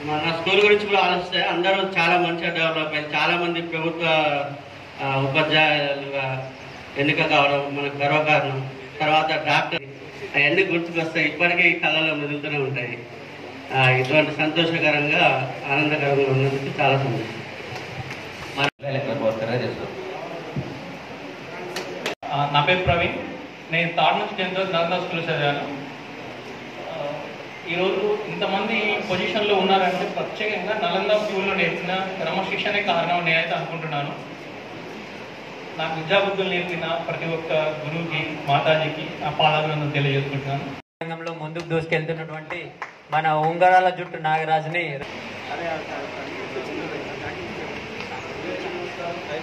మన స్కూల్ గురించి కూడా ఆలోచిస్తే అందరూ చాలా మంచిగా డెవలప్ అయింది. చాలామంది ప్రభుత్వ ఉపాధ్యాయులుగా ఎన్నిక కావడం మనకు గర్వకారణం. తర్వాత డాక్టర్ అవన్నీ గుర్తుకొస్తాయి, ఇప్పటికీ కళలో మెదులుతూనే ఉంటాయి. ఇటువంటి సంతోషకరంగా ఆనందకరంగా ఉన్నందుకు చాలా సంతోషం. నా పేరు ప్రవీణ్, నేను థర్డ్ నుంచి 10th వరకు నలంద స్కూల్లో చదివాను. ఈరోజు ఇంతమంది పొజిషన్లో ఉన్నారంటే ప్రత్యేకంగా నలంద స్కూల్లో నేర్పిన క్రమశిక్షణే కారణం నేనైతే అనుకుంటున్నాను. నాకు విద్యాబుద్ధులు నేర్పిన ప్రతి ఒక్క గురువుకి, మాతాజీకి నా పాదాలను తెలియజేసుకుంటున్నాను. రంగంలో ముందుకు దూసుకెళ్తున్నటువంటి మన ఉంగరాల జుట్టు నాగరాజుని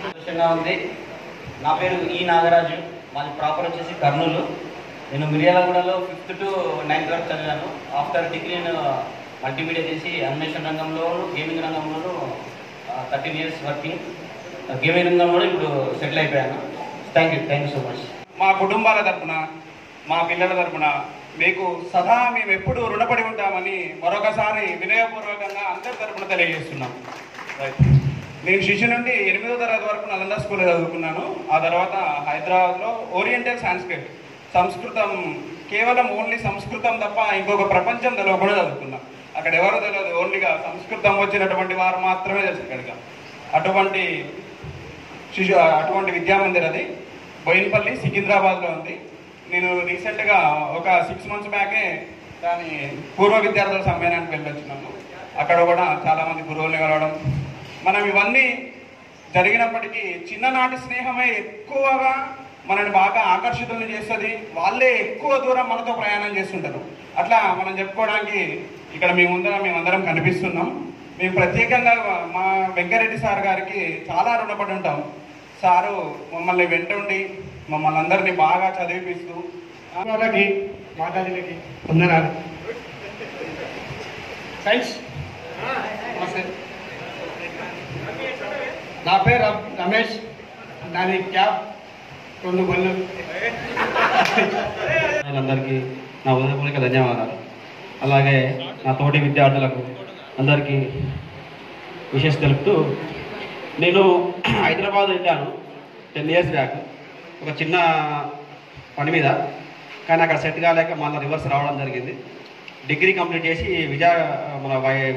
సంతోషంగా ఉంది. నా పేరు ఈ నాగరాజు, మాది ప్రాపర్ వచ్చేసి కర్నూలు. నేను మిర్యాలగూడలో 5th to 9th వరకు చదివాను. ఆఫ్టర్ డిగ్రీ నేను మల్టీమీడియా చేసి అనిమేషన్ రంగంలోను, గేమింగ్ రంగంలోనూ 13 years వర్కింగ్. గేమింగ్ రంగంలో ఇప్పుడు సెటిల్ అయిపోయాను. Thank you so much. మా కుటుంబాల తరపున, మా పిల్లల తరపున మీకు సదా మేము ఎప్పుడు రుణపడి ఉంటామని మరొకసారి వినయపూర్వకంగా అందరి తరపున తెలియజేస్తున్నాం. నేను శిశు నుండి 8వ తరగతి వరకు నలంద స్కూల్లో చదువుకున్నాను. ఆ తర్వాత హైదరాబాద్లో ఓరియంటల్ సాంస్క్రిట్, సంస్కృతం, కేవలం ఓన్లీ సంస్కృతం తప్ప ఇంకొక ప్రపంచం తెలియకుండా చదువుకున్నాం. అక్కడ ఎవరు తెలియదు, ఓన్లీగా సంస్కృతం వచ్చినటువంటి వారు మాత్రమే తెలుసు అక్కడిగా. అటువంటి విద్యామందిర్ అది బోయిన్పల్లి, సికింద్రాబాద్లో ఉంది. నేను రీసెంట్గా ఒక 6 months బ్యాకే దాని పూర్వ విద్యార్థుల సమ్మేళనానికి వెళ్ళొచ్చినాము. అక్కడ కూడా చాలామంది గురువుల్ని కలవడం, మనం ఇవన్నీ జరిగినప్పటికీ చిన్ననాటి స్నేహమే ఎక్కువగా మనని బాగా ఆకర్షితులను చేస్తుంది. వాళ్ళే ఎక్కువ దూరం మనతో ప్రయాణం చేస్తుంటారు. అట్లా మనం చెప్పుకోవడానికి ఇక్కడ మేమందరం కనిపిస్తున్నాం. మేము ప్రత్యేకంగా మా వెంకరెడ్డి సార్ గారికి చాలా రుణపడి ఉంటాం. సారు మమ్మల్ని వెంటుండి మమ్మల్ని అందరినీ బాగా చదివిపిస్తూ వాళ్ళకి మాతాజీలకి వందనాలు. సైన్స్ నా పేరు రమేష్, దాని క్యాబ్ 2 బళ్ళు. అందరికీ నా హృదయపూర్వక ధన్యవాదాలు. అలాగే నా తోటి విద్యార్థులకు అందరికీ విశేష తెలుపుతూ, నేను హైదరాబాద్ వెళ్ళాను 10 years బ్యాక్ ఒక చిన్న పని మీద. కానీ అక్కడ సెట్ కాలేక మళ్ళీ రివర్స్ రావడం జరిగింది. డిగ్రీ కంప్లీట్ చేసి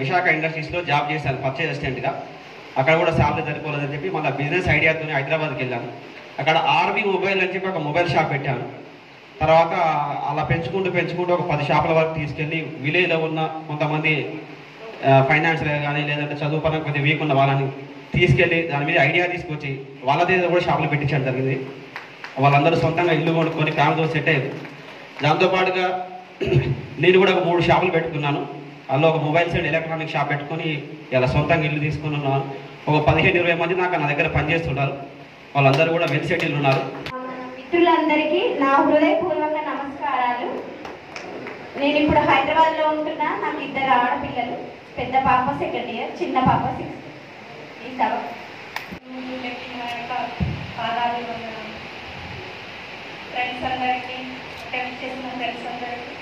విశాఖ ఇండస్ట్రీస్లో జాబ్ చేశాను పర్చేజ్ అసిస్టెంట్గా. అక్కడ కూడా శాలరీ సరిపోలేదని చెప్పి మళ్ళీ బిజినెస్ ఐడియాతో హైదరాబాద్కి వెళ్ళాను. అక్కడ ఆర్బీ మొబైల్ అని చెప్పి ఒక మొబైల్ షాప్ పెట్టాను. తర్వాత అలా పెంచుకుంటూ ఒక 10 షాపుల వరకు తీసుకెళ్ళి విలేజ్లో ఉన్న కొంతమంది ఫైనాన్షియల్గా కానీ లేదంటే చదువు పరంగా కొంచెం వీక్ ఉన్న వాళ్ళని తీసుకెళ్ళి దాని మీద ఐడియా తీసుకొచ్చి వాళ్ళ దగ్గర కూడా షాపులు పెట్టించడం జరిగింది. వాళ్ళందరూ సొంతంగా ఇల్లు కొనుక్కొని ఫ్యామిలీతో సెట్ అయ్యారు. దాంతోపాటుగా నేను కూడా ఒక 3 షాపులు పెట్టుకున్నాను. అందులో ఒక మొబైల్స్ అండ్ ఎలక్ట్రానిక్ షాప్ పెట్టుకొని ఇలా సొంతంగా ఇల్లు తీసుకుని ఉన్నాను. ఒక 15-20 మంది నాకు నా దగ్గర పనిచేస్తున్నారు. వాళ్ళందరూ కూడా వెల్ సెటిల్ ఉన్నారు. మిత్రులందరికీ నా హృదయపూర్వక నమస్కారాలు. నేను ఇప్పుడు హైదరాబాద్లో ఉంటున్నా. నాకు 2 ఆడపిల్లలు. పెద్ద పాప 2nd year, చిన్న పాప 6th. ఈ సభ ఫ్రెండ్స్ అందరికీ, టెస్ట్ చేసిన ఫ్రెండ్స్ అందరికీ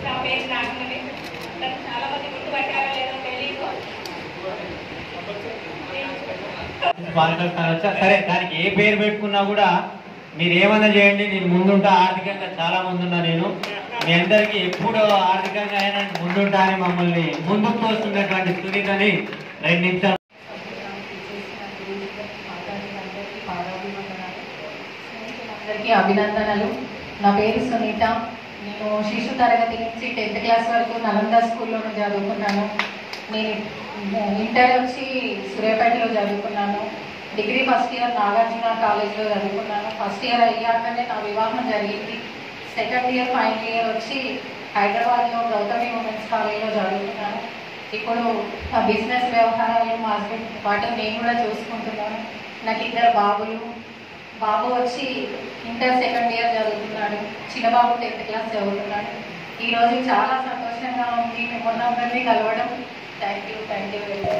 నా పేరు నాగమణి. చాలా మంది గుర్తుపట్టారో లేదో తెలియదు. సరే, దానికి ఏ పేరు పెట్టుకున్నా కూడా మీరు ఏమైనా చేయండి, నేను ముందుంటా. ఆర్థికంగా చాలా ముందున్నా. నేను మీ అందరికీ ఎప్పుడూ ఆర్థికంగా అయినా ముందుంటా అని మమ్మల్ని ముందుకు తోస్తున్నటువంటి సునీతని 2 నిమిషాలు. అందరికీ అభినందనలు. నా పేరు సునీత. నేను శిశు తరగతి నుంచి 10th class వరకు నలంద స్కూల్లోనే చదువుకున్నాను. నేను ఇంటర్ వచ్చి సూర్యాపేటలో చదువుకున్నాను. డిగ్రీ ఫస్ట్ ఇయర్ నాగార్జున కాలేజ్లో చదువుకున్నాను. ఫస్ట్ ఇయర్ అయ్యాకనే నా వివాహం జరిగింది. సెకండ్ ఇయర్ ఫైనల్ ఇయర్ వచ్చి హైదరాబాద్లో గౌతమి ఉమెన్స్ కాలేజ్లో చదువుకున్నాను. ఇప్పుడు ఆ బిజినెస్ వ్యవహారాలు మా హస్బెండ్ పాటు నేను కూడా చూసుకుంటున్నాను. నాకు 2 బాబులు. బాబు వచ్చి ఇంటర్ సెకండ్ ఇయర్ చదువుతున్నాడు. చిన్న బాబు 10th class చదువుతున్నాడు. ఈరోజు చాలా సంతోషంగా ఉంది మిమ్మల్ని అందరినీ కలవడం. Thank you very much.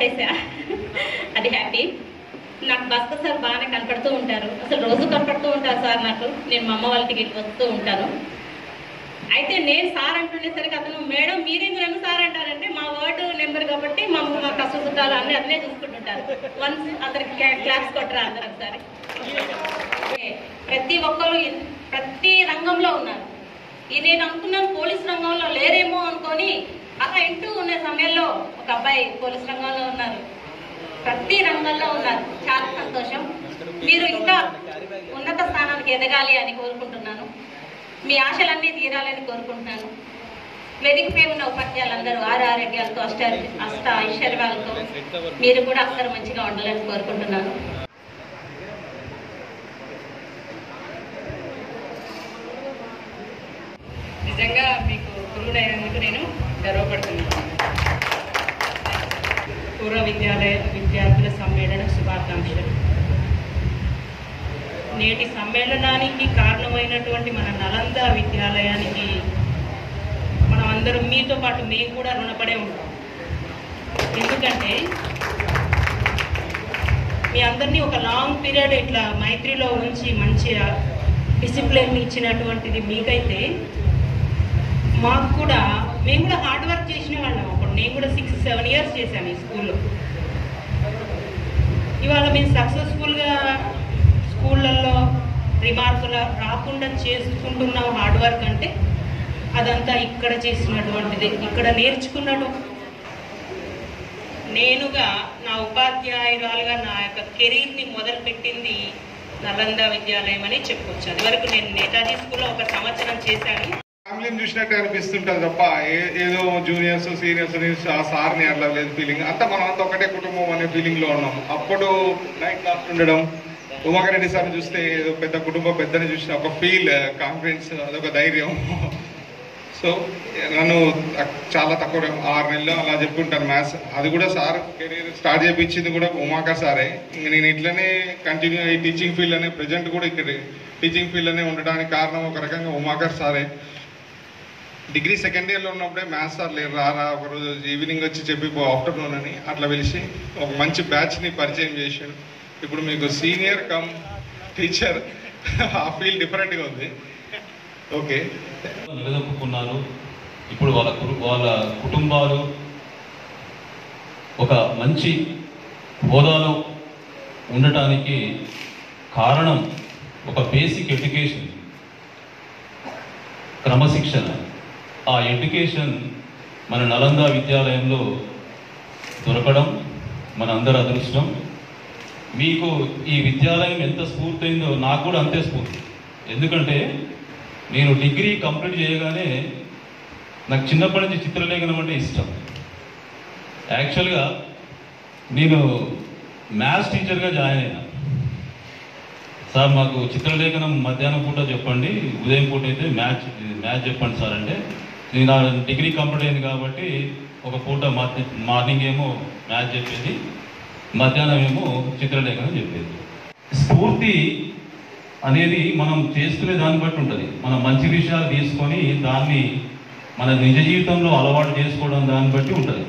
వదిలేసా. అది హ్యాపీ. నాకు భాస్కర్ సార్ బాగానే కనపడుతూ ఉంటారు, అసలు రోజు కనపడుతూ ఉంటారు సార్ నాకు. నేను మా అమ్మ వాళ్ళ ఇంటికి వస్తూ ఉంటాను. అయితే నేను సార్ అంటుండేసరికి అతను మేడం మీరేం నన్ను సార్ అంటారంటే మా వార్డు నెంబర్ కాబట్టి మా కష్ట సుఖాలు అన్నీ అతనే చూసుకుంటుంటారు. వన్స్ అతనికి క్లాస్ కొట్టరా అందరు ఒకసారి. ప్రతి ఒక్కరు ప్రతి రంగంలో ఉన్నారు. నేను అనుకున్నాను పోలీస్ రంగంలో లేరేమో అనుకొని అలా ఇంటూ ఉన్న సమయంలో ఒక అబ్బాయి పోలీస్ రంగంలో ఉన్నారు. ప్రతి రంగంలో ఉన్నారు. చాలా సంతోషం. మీరు ఇంకా ఉన్నత స్థానానికి ఎదగాలి అని కోరుకుంటున్నాను. మీ ఆశలన్నీ తీరాలని కోరుకుంటున్నాను. వేదికపై ఉన్న ఉపాధ్యాయులందరూ ఆరోగ్యాలతో అష్ట ఐశ్వర్యాలతో మీరు కూడా అందరూ మంచిగా ఉండాలని కోరుకుంటున్నాను. నిజంగా మీకు గురువునైనందుకు నేను గర్వపడుతున్నాను. పూర్వ విద్యార్థుల సమ్మేళన శుభాకాంక్షలు. నేటి సమ్మేళనానికి కారణమైనటువంటి మన నలంద విద్యాలయానికి మనం అందరం మీతో పాటు మేము కూడా రుణపడే ఉంటాం. ఎందుకంటే మీ అందరినీ ఒక లాంగ్ పీరియడ్ ఇట్లా మైత్రిలో ఉంచి మంచిగా డిసిప్లిన్ ఇచ్చినటువంటిది మీకైతే, మాకు కూడా మేము కూడా హార్డ్ వర్క్ చేసిన వాళ్ళం. అప్పుడు నేను కూడా 6-7 years చేశాను ఈ స్కూల్లో. ఇవాళ మేము సక్సెస్ఫుల్గా స్కూళ్ళల్లో రిమార్కులు రాకుండా చేసుకుంటున్నాం. హార్డ్ వర్క్ అంటే అదంతా ఇక్కడ చేసినటువంటిది, ఇక్కడ నేర్చుకున్నట్టు. నేనుగా నా ఉపాధ్యాయురాలుగా నా యొక్క కెరీర్ని మొదలుపెట్టింది నలంద విద్యాలయం అని చెప్పొచ్చు. అది వరకు నేను నేతాజీ స్కూల్లో 1 సంవత్సరం చేశాను. ఫ్యామిలీని చూసినట్టు అనిపిస్తుంటది తప్ప ఏదో జూనియర్స్ సీనియర్స్ ఆ సార్ని అట్లా లేదు ఫీలింగ్. అంతా మనం అంతా ఒకటే కుటుంబం అనే ఫీలింగ్ లో ఉన్నాం. అప్పుడు 9th క్లాస్ ఉండడం, ఉమాకర్ రెడ్డి సార్ని చూస్తే ఏదో పెద్ద కుటుంబ పెద్దని చూసిన ఒక ఫీల్, కాన్ఫిడెన్స్, అదొక ధైర్యం. సో నన్ను చాలా తక్కువ 6 నెలలు అలా చెప్పుకుంటాను మ్యాథ్స్. అది కూడా సార్ కెరీర్ స్టార్ట్ చేయించింది కూడా ఉమాకర్ సారే. ఇంక నేను ఇట్లనే కంటిన్యూ అయ్యి టీచింగ్ ఫీల్డ్ అనే ప్రజెంట్ కూడా ఇక్కడ టీచింగ్ ఫీల్డ్ అనే ఉండడానికి కారణం ఒక రకంగా ఉమాకర్ సారే. డిగ్రీ 2nd yearలో ఉన్నప్పుడే మ్యాథ్స్ సార్ లేరు, రారా ఒకరోజు ఈవినింగ్ వచ్చి చెప్పిపో ఆఫ్టర్నూన్ అని అట్లా పిలిచి ఒక మంచి బ్యాచ్ని పరిచయం చేశాడు. ఇప్పుడు మీకు సీనియర్ కమ్ టీచర్, ఆ ఫీల్ డిఫరెంట్గా ఉంది. ఓకే, నిలదొక్కున్నారు. ఇప్పుడు వాళ్ళ కుటుంబాలు ఒక మంచి హోదాలో ఉండటానికి కారణం ఒక బేసిక్ ఎడ్యుకేషన్, క్రమశిక్షణ. ఆ ఎడ్యుకేషన్ మన నలంద విద్యాలయంలో దొరకడం మన అందరి అదృష్టం. మీకు ఈ విద్యాలయం ఎంత స్ఫూర్తి అయిందో నాకు కూడా అంతే స్ఫూర్తి. ఎందుకంటే నేను డిగ్రీ కంప్లీట్ చేయగానే నాకు చిన్నప్పటి నుంచి చిత్రలేఖనం అంటే ఇష్టం. యాక్చువల్గా నేను మ్యాథ్స్ టీచర్గా జాయిన్ అయినా. సార్ మాకు చిత్రలేఖనం మధ్యాహ్నం పూట చెప్పండి, ఉదయం పూట అయితే మ్యాథ్స్ చెప్పండి సార్ అంటే, నేను డిగ్రీ కంప్లీట్ అయింది కాబట్టి ఒక పూట మార్నింగ్ ఏమో మ్యాథ్స్ చెప్పేది, మధ్యాహ్నం ఏమో చిత్రలేఖనం చెప్పేది. స్ఫూర్తి అనేది మనం చేసుకునే దాన్ని బట్టి ఉంటుంది. మనం మంచి విషయాలు తీసుకొని దాన్ని మన నిజ జీవితంలో అలవాటు చేసుకోవడం దాన్ని బట్టి ఉంటుంది.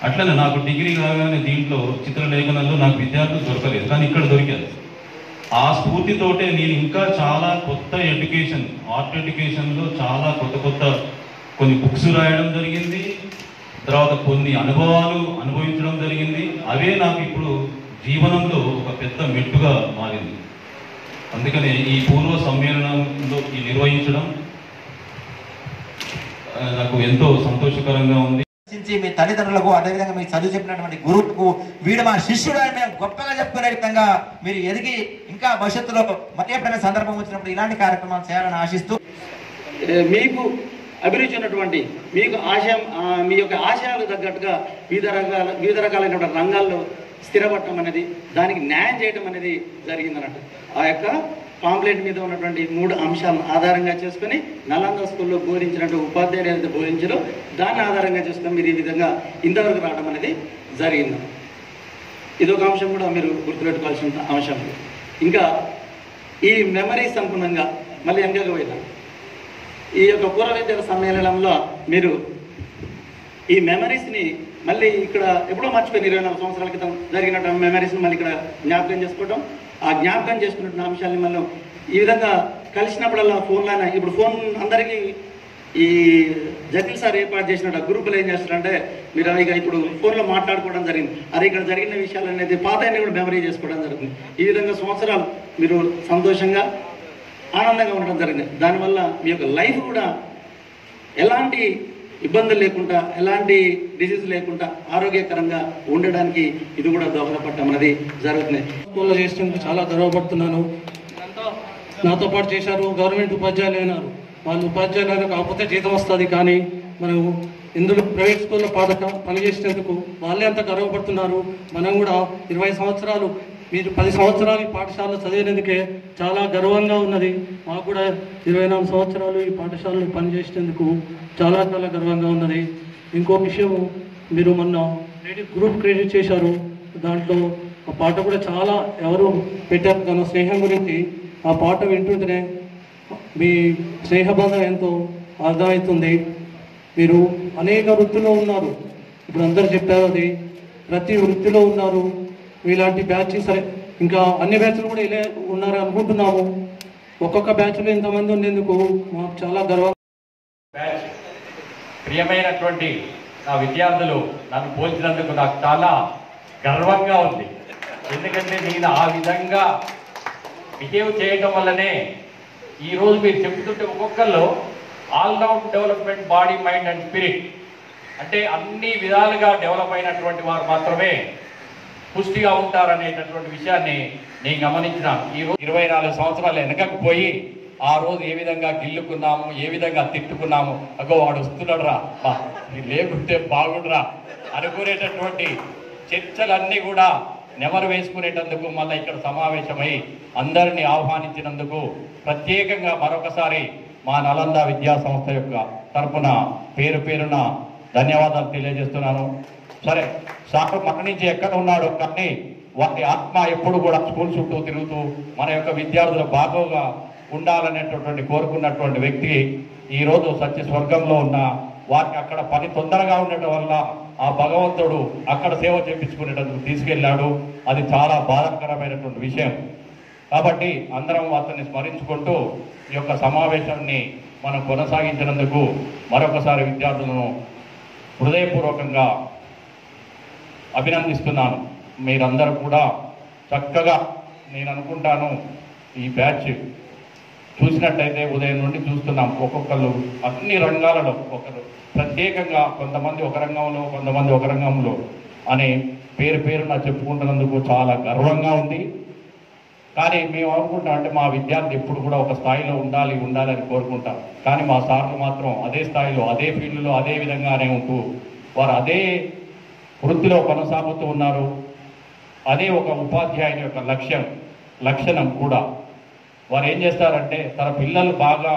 అట్లనే నాకు డిగ్రీ కాగానే దీంట్లో చిత్రలేఖనంలో నాకు విద్యార్థులు దొరకలేదు, కానీ ఇక్కడ దొరికారు. ఆ స్ఫూర్తితోటే నేను ఇంకా చాలా కొత్త ఎడ్యుకేషన్, ఆర్ట్ ఎడ్యుకేషన్లో చాలా కొత్త కొన్ని బుక్స్ రాయడం జరిగింది. తర్వాత కొన్ని అనుభవాలు అనుభవించడం జరిగింది. అవే నాకు ఇప్పుడు జీవనంలో ఒక పెద్ద మెట్టుగా మారింది. అందుకనే ఈ పూర్వ సమ్మేళనంలో నిర్వహించడం నాకు ఎంతో సంతోషకరంగా ఉంది. మీ తల్లిదండ్రులకు, అదేవిధంగా మీకు చదువు చెప్పినటువంటి గురువుకు వీడు మా శిష్యుడు అని మేము గొప్పగా చెప్పుకునే విధంగా మీరు ఎదిగి ఇంకా భవిష్యత్తులో మరి ఎప్పుడైనా సందర్భం వచ్చినప్పుడు ఇలాంటి కార్యక్రమాలు చేయాలని ఆశిస్తూ, మీకు అభిరుచి ఉన్నటువంటి మీకు ఆశయం, మీ యొక్క ఆశయాలకు తగ్గట్టుగా వివిధ రకాలైనటువంటి రంగాల్లో స్థిరపడటం అనేది, దానికి న్యాయం చేయడం అనేది జరిగిందన్నట్టు. ఆ యొక్క పాంప్లెట్ మీద ఉన్నటువంటి 3 అంశాలను ఆధారంగా చేసుకుని నలంద స్కూల్లో బోధించినట్టు ఉపాధ్యాయులు ఏదైతే బోధించారో దాన్ని ఆధారంగా చేసుకుని మీరు ఈ విధంగా ఇంతవరకు రావడం అనేది జరిగింది. ఇదొక అంశం కూడా మీరు గుర్తుపెట్టుకోవాల్సిన అంశం. ఇంకా ఈ మెమరీ సంపూర్ణంగా మళ్ళీ వెనకగా పోయినా ఈ యొక్క పూర్వ విద్యార్థి సమ్మేళనంలో మీరు ఈ మెమరీస్ని మళ్ళీ ఇక్కడ ఎప్పుడో మర్చిపోయింది 24 సంవత్సరాల క్రితం జరిగిన మెమరీస్ని మళ్ళీ ఇక్కడ జ్ఞాపకం చేసుకోవడం, ఆ జ్ఞాపకం చేసుకున్న అంశాలని మళ్ళీ ఈ విధంగా కలిసినప్పుడల్లా ఫోన్లోనే ఇప్పుడు ఫోన్ అందరికీ ఈ జటిల్ సార్ ఏర్పాటు చేసినట్టు గ్రూపులు ఏం చేస్తారంటే మీరు ఇక ఇప్పుడు ఫోన్లో మాట్లాడుకోవడం జరిగింది, అదే ఇక్కడ జరిగిన విషయాలు అనేది పాత కూడా మెమరీ చేసుకోవడం జరుగుతుంది. ఈ విధంగా సంవత్సరాలు మీరు సంతోషంగా ఆనందంగా ఉండడం జరిగింది. దానివల్ల మీ యొక్క లైఫ్ కూడా ఎలాంటి ఇబ్బందులు లేకుండా ఎలాంటి డిసీజ్ లేకుండా ఆరోగ్యకరంగా ఉండడానికి ఇది కూడా దోహదపడటం అనేది జరుగుతుంది. స్కూల్లో చేసినందుకు చాలా గర్వపడుతున్నాను. నాతో పాటు చేశారు, గవర్నమెంట్ ఉపాధ్యాయులు అయినారు. వాళ్ళు ఉపాధ్యాయులు కాకపోతే జీతం వస్తుంది, కానీ మనం ఇందులో ప్రైవేట్ స్కూల్లో పనిచేసినందుకు వాళ్ళే అంత గర్వపడుతున్నారు. మనం కూడా 20 సంవత్సరాలు, మీరు 10 సంవత్సరాలు ఈ పాఠశాలలో చదివినందుకే చాలా గర్వంగా ఉన్నది. మాకు కూడా 24 సంవత్సరాలు ఈ పాఠశాలలో పనిచేసినందుకు చాలా చాలా గర్వంగా ఉన్నది. ఇంకో విషయం, మీరు మొన్న గ్రూప్ క్రియేట్ చేశారు, దాంట్లో ఆ పాట కూడా చాలా ఎవరు పెట్టారు తన స్నేహం గురించి. ఆ పాట వింటుంటేనే మీ స్నేహబంధం ఎంతో అర్థమవుతుంది. మీరు అనేక వృత్తిలో ఉన్నారు, ఇప్పుడు అందరు చెప్పారు, అది ప్రతి వృత్తిలో ఉన్నారు. ఇలాంటి బ్యాచ్ సరే ఇంకా అన్ని బ్యాచ్లు కూడా ఇలా ఉన్నారు అనుకుంటున్నాము. ఒక్కొక్క బ్యాచ్లో ఇంతమంది ఉండేందుకు మాకు చాలా గర్వం. బ్యాచ్ ప్రియమైనటువంటి నా విద్యార్థులు నన్ను పోల్చినందుకు నాకు చాలా గర్వంగా ఉంది. ఎందుకంటే నేను ఆ విధంగా బిహేవ్ చేయడం వల్లనే ఈరోజు మీరు చెప్తుంటే ఒక్కొక్కళ్ళు all round development body, mind and spirit, అంటే అన్ని విధాలుగా డెవలప్ అయినటువంటి వారు మాత్రమే పుష్టిగా ఉంటారనేటటువంటి విషయాన్ని నేను గమనించినాను. ఈరోజు 24 సంవత్సరాలు వెనకకు పోయి ఆ రోజు ఏ విధంగా గిల్లుకున్నాము, ఏ విధంగా తిట్టుకున్నాము, అగో వాడు వస్తున్నాడు రా, లేకుంటే బాగుండురా అనుకునేటటువంటి చర్చలన్నీ కూడా నెమరు వేసుకునేటందుకు మళ్ళీ ఇక్కడ సమావేశమై అందరినీ ఆహ్వానించినందుకు ప్రత్యేకంగా మరొకసారి మా నలంద విద్యా సంస్థ యొక్క తరపున పేరు పేరున ధన్యవాదాలు తెలియజేస్తున్నాను. సరే, సార్ మరణించి ఎక్కడ ఉన్నాడు, కానీ వాటి ఆత్మ ఎప్పుడు కూడా స్కూల్ చుట్టూ తిరుగుతూ మన యొక్క విద్యార్థుల బాగోగా ఉండాలనేటటువంటి కోరుకున్నటువంటి వ్యక్తి ఈరోజు సత్య స్వర్గంలో ఉన్న వారికి అక్కడ పని తొందరగా ఉండటం వల్ల ఆ భగవంతుడు అక్కడ సేవ చేయించుకునేటందుకు తీసుకెళ్ళాడు. అది చాలా బాధాకరమైనటువంటి విషయం. కాబట్టి అందరం అతన్ని స్మరించుకుంటూ ఈ యొక్క సమావేశాన్ని మనం కొనసాగించినందుకు మరొకసారి విద్యార్థులను హృదయపూర్వకంగా అభినందిస్తున్నాను. మీరందరూ కూడా చక్కగా, నేను అనుకుంటాను ఈ బ్యాచ్ చూసినట్టయితే ఉదయం నుండి చూస్తున్నాం, ఒక్కొక్కరు అన్ని రంగాలలో ఒకరు ప్రత్యేకంగా, కొంతమంది ఒక రంగంలో, కొంతమంది ఒక రంగంలో అని పేరు పేరున చెప్పుకుంటున్నందుకు చాలా గర్వంగా ఉంది. కానీ మేము అనుకుంటాం అంటే మా విద్యార్థి ఎప్పుడు కూడా ఒక స్థాయిలో ఉండాలి అని కోరుకుంటాం. కానీ మా సార్లు మాత్రం అదే స్థాయిలో, అదే ఫీల్డ్లో, అదే విధంగానే ఉంటూ వారు అదే వృత్తిలో కొనసాగుతూ ఉన్నారు. అదే ఒక ఉపాధ్యాయుని యొక్క లక్షణం కూడా. వారు ఏం చేస్తారంటే తన పిల్లలు బాగా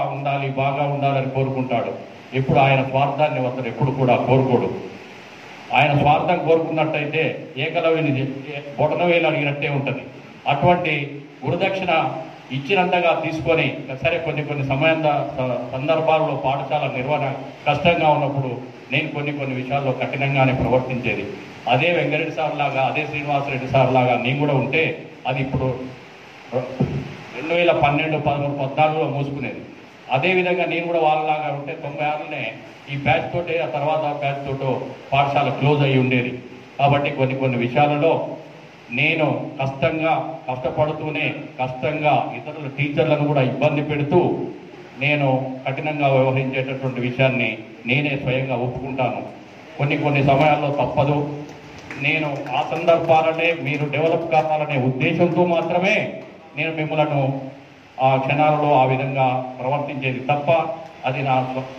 ఉండాలని కోరుకుంటాడు. ఎప్పుడు ఆయన స్వార్థాన్ని అతను ఎప్పుడు కూడా కోరుకోడు. ఆయన స్వార్థం కోరుకున్నట్టయితే ఏకలవ్యుని బొటనవేలు అడిగినట్టే ఉంటుంది. అటువంటి గురుదక్షిణ ఇచ్చినంతగా తీసుకొని, సరే కొన్ని సందర్భాల్లో పాఠశాల నిర్వహణ కష్టంగా ఉన్నప్పుడు నేను కొన్ని విషయాల్లో కఠినంగానే ప్రవర్తించేది. అదే వెంకరెడ్డి సార్ లాగా, అదే శ్రీనివాసరెడ్డి సార్ లాగా నేను కూడా ఉంటే అది ఇప్పుడు 2012, 13, 14లో మూసుకునేది. అదేవిధంగా నేను కూడా వాళ్ళలాగా ఉంటే 96లోనే ఈ బ్యాచ్ తోటే, ఆ తర్వాత బ్యాచ్ తోటో పాఠశాల క్లోజ్ అయ్యి ఉండేది. కాబట్టి కొన్ని విషయాలలో నేను కష్టపడుతూనే ఇతరుల టీచర్లను కూడా ఇబ్బంది పెడుతూ నేను కఠినంగా వ్యవహరించేటటువంటి విషయాన్ని నేనే స్వయంగా ఒప్పుకుంటాను. కొన్ని సమయాల్లో తప్పదు. నేను ఆ సందర్భాలనే మీరు డెవలప్ కావాలనే ఉద్దేశంతో మాత్రమే నేను మిమ్మలను ఆ క్షణాలలో ఆ విధంగా ప్రవర్తించేది తప్ప అది నా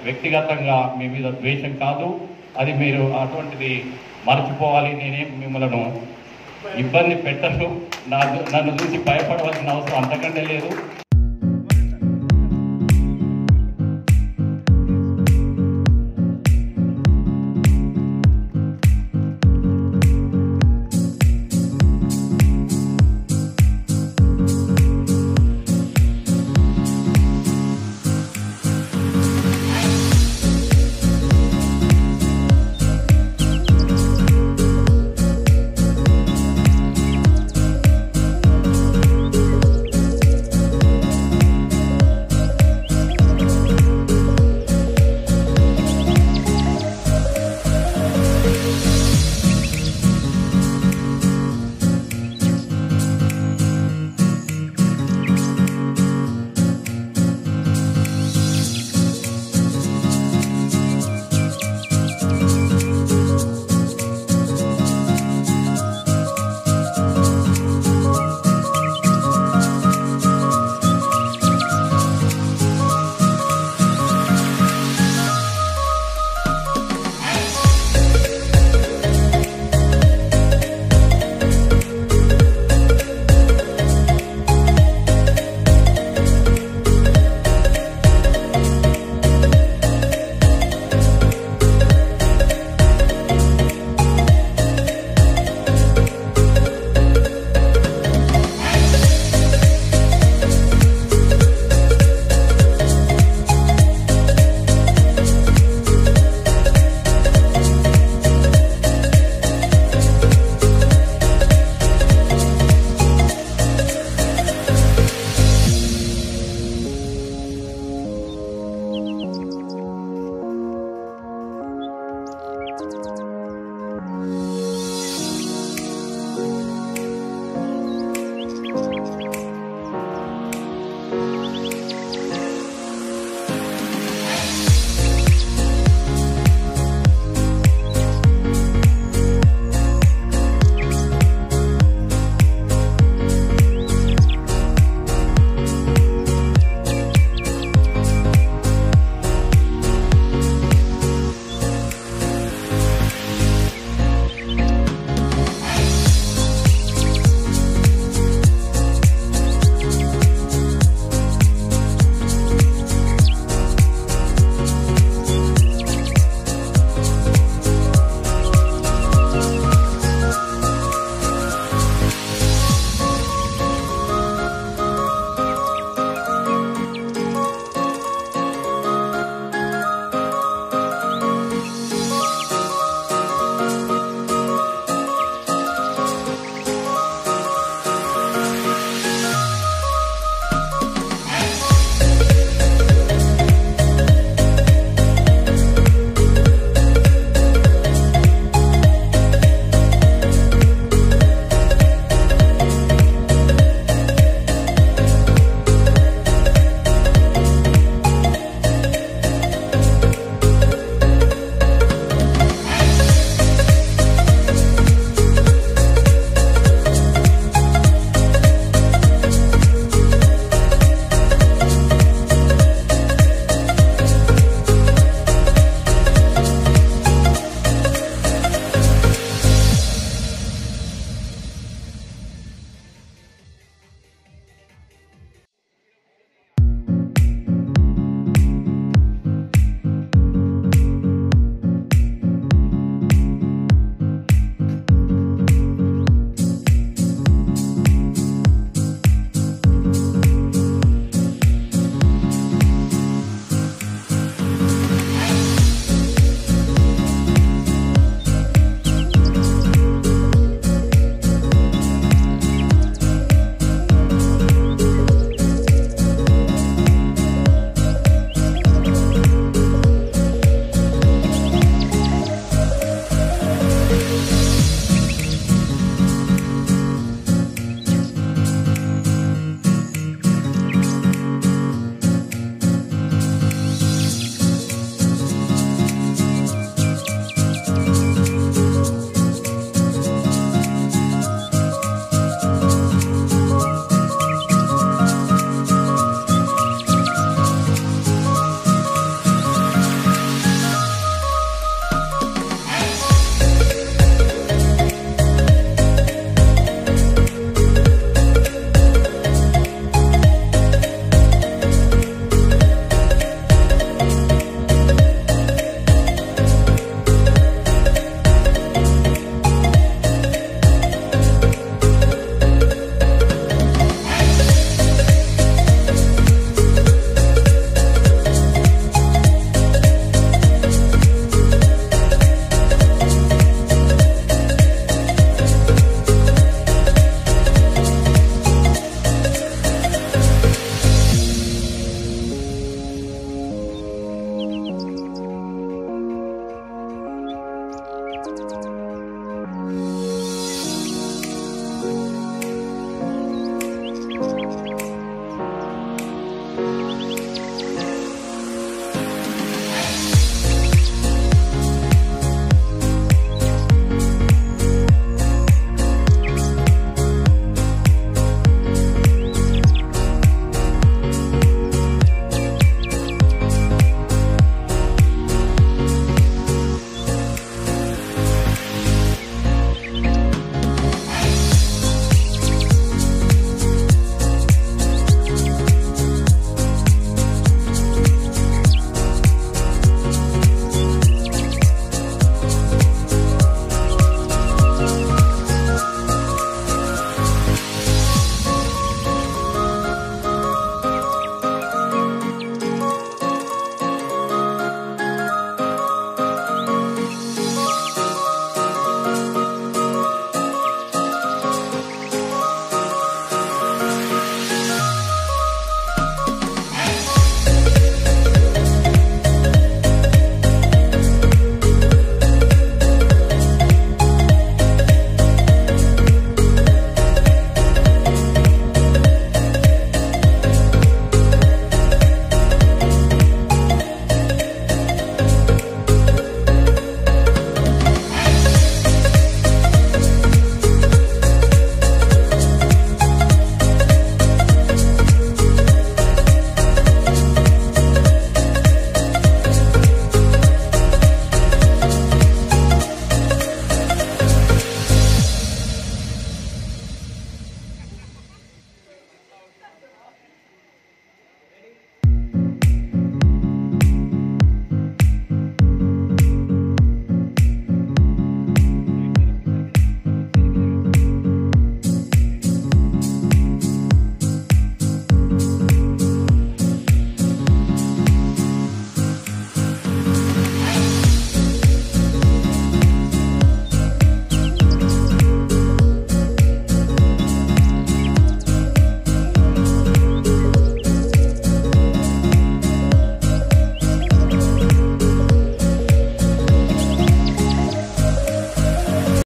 వ్యక్తిగతంగా మీ మీద ద్వేషం కాదు. అది మీరు అటువంటిది మర్చిపోవాలి. నేనేం మిమ్మలను ఇబ్బంది పెట్టను. నన్ను చూసి భయపడవలసిన అవసరం అంతకంటే లేదు.